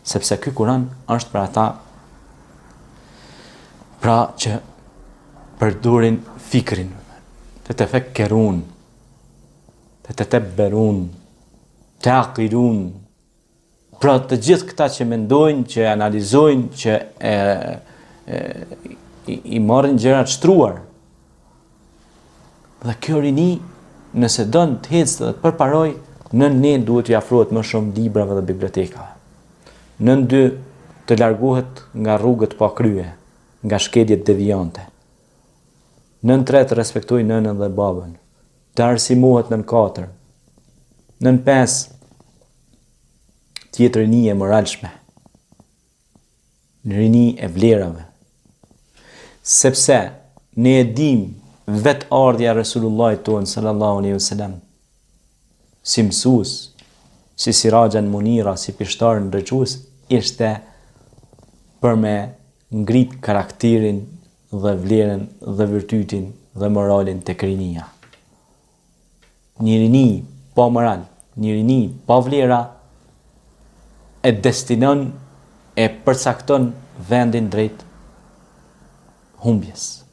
sepse ky Kur'an është për ata pra që përdorin fikrin, të fekkerun, të tebberun, të aqilun, pra të gjithë këta që mendojnë, që analizojnë, që i marrin gjërat shtruar. Dhe kjo rini, nëse don të ecë dhe të përparoj, nën ne duhet t'i afrohet më shumë librave dhe bibliotekave. Nën dy të largohet nga rrugët pa krye, nga shkeljet devijante. Nën tre të respektoj nënën dhe babën, të arsimohet nën katër. Nën pesë tjetë rini e moralshme, në rini e vlerave. Sepse ne e dim vetë ardhja Resulullahit tonë sallallahu alaihi wasallam, si mësues, si sirajan munira, si pishtar ndërques, ishte për me ngrit karakterin dhe vlerën dhe virtytin dhe moralin tek rinia. Një rini pa moral, një rini pa vlera e destinon, e përcakton vendin drejt humbjes.